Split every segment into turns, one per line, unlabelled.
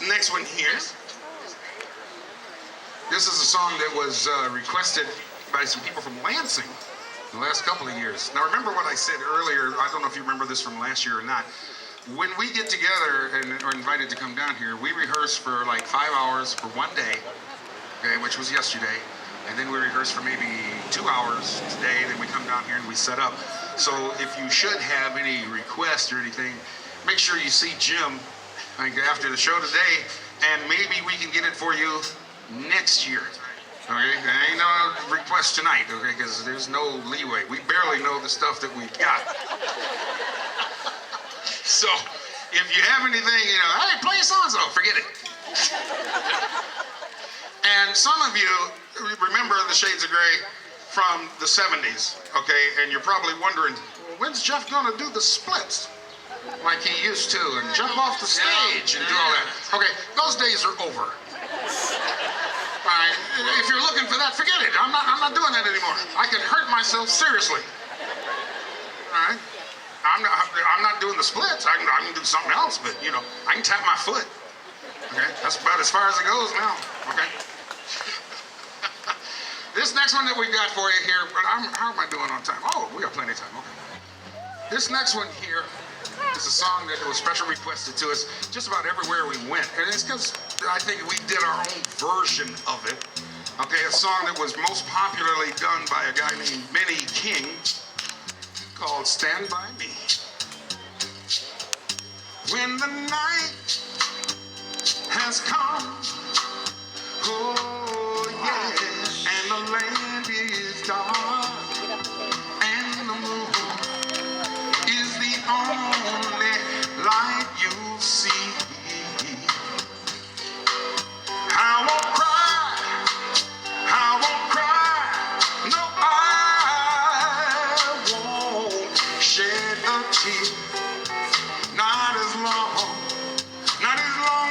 next one here. This is a song that was requested by some people from Lansing the last couple of years. Now remember what I said earlier, I don't know if you remember this from last year or not. When we get together and are invited to come down here, we rehearse for like 5 hours for one day, okay, which was yesterday, and then we rehearse for maybe 2 hours today, then we come down here and we set up. So if you should have any requests or anything, make sure you see Jim after the show today, and maybe we can get it for you next year. Okay, there ain't no request tonight, okay, because there's no leeway. We barely know the stuff that we've got. So, if you have anything, hey, play so-and-so, forget it. And some of you remember the Shades of Grey from the 70s, okay, and you're probably wondering, well, when's Jeff gonna do the splits like he used to and jump off the stage and do all that? Okay, those days are over. All right, if you're looking for that, forget it. I'm not doing that anymore. I can hurt myself seriously. All right, I'm not doing the splits. I can do something else, but I can tap my foot. Okay, that's about as far as it goes now. Okay. This next one that we got for you here, but how am I doing on time? Oh, we got plenty of time. Okay. This next one here is a song that was special requested to us just about everywhere we went, and it's because I think we did our own version of it. Okay, a song that was most popularly done by a guy named Benny King called "Stand By Me." When the night has come, oh yeah, and the land is dark, and the moon is the only light you see. I won't cry, no, I won't shed a tear, not as long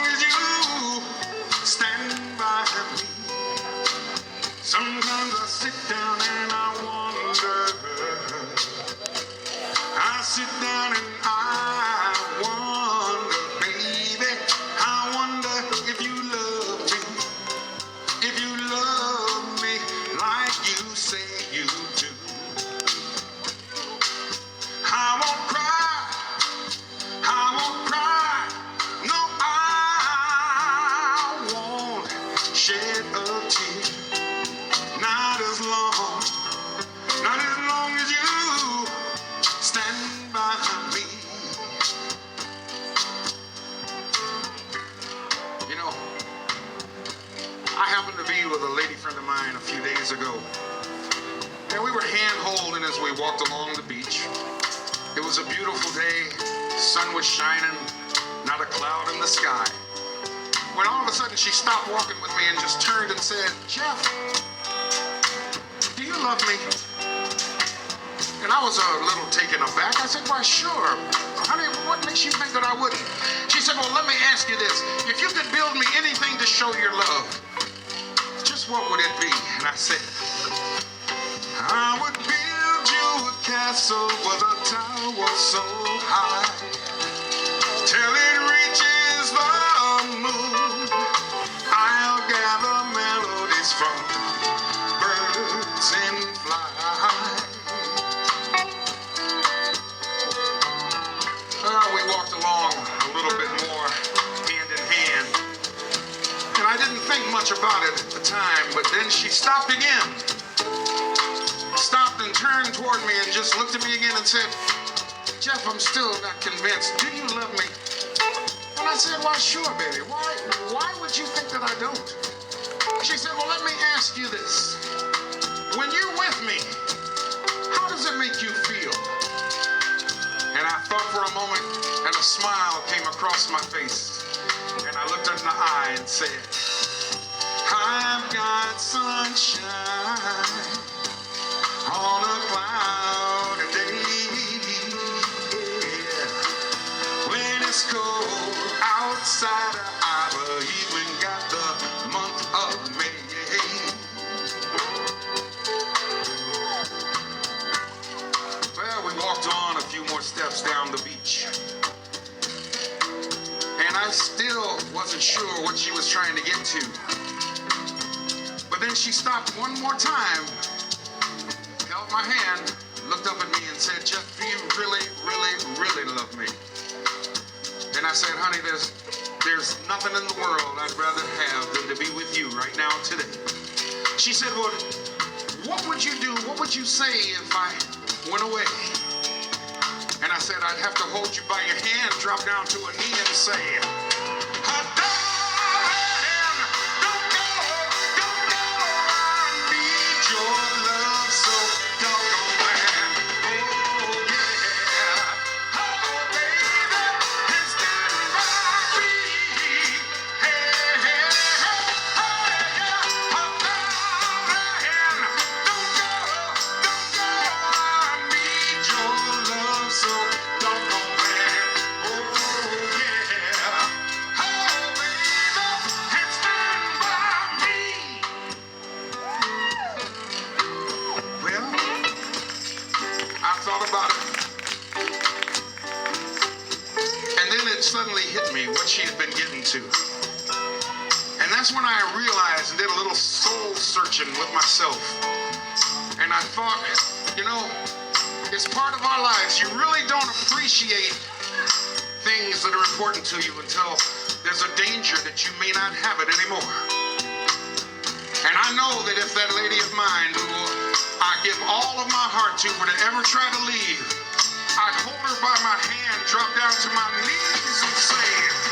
as you stand by me. Sometimes I sit down and I wonder, I sit down and I wonder, baby, I wonder if you love me like you say you do. I won't cry, no, I won't shed a tear, not as long as you stand by me. I happened to be with a lady friend of mine a few days ago, and we were hand-holding as we walked along the beach. It was a beautiful day, the sun was shining, not a cloud in the sky. When all of a sudden she stopped walking with me and just turned and said, "Jeff, do you love me?" And I was a little taken aback. I said, "Why, sure. Honey, what makes you think that I wouldn't?" She said, "Well, let me ask you this. If you could build me anything to show your love, just what would it be?" And I said, "I would build you a castle with a tower so high, till it reaches the moon. I'll gather melodies from birds and flies." We walked along a little bit more hand in hand, and I didn't think much about it at the time, but then she stopped again. Stopped and turned toward me and just looked at me again and said, "Jeff, I'm still not convinced. Do you love me?" And I said, "Why, sure, baby. Why would you think that I don't?" She said, "Well, let me ask you this. When you're with me, how does it make you feel?" And I thought for a moment, and a smile came across my face. And I looked her in the eye and said, "I've got sunshine on a cloudy day. Yeah. When it's cold outside, I've even got the month of May." Well, we walked on a few more steps down the beach, and I I still wasn't sure what she was trying to get to. But then she stopped one more time, held my hand, looked up at me and said, "Jeff, do you really, really, really love me?" And I said, "Honey, there's nothing in the world I'd rather have than to be with you right now today." She said, "Well, what would you do? What would you say if I went away?" And I said, "I'd have to hold you by your hand, drop down to a knee and say, suddenly hit me what she had been getting to. And that's when I realized and did a little soul searching with myself. And I thought, you know, it's part of our lives. You really don't appreciate things that are important to you until there's a danger that you may not have it anymore. And I know that if that lady of mine, who I give all of my heart to, would ever try to leave, I'd hold her by my hand, drop down to my knees and say,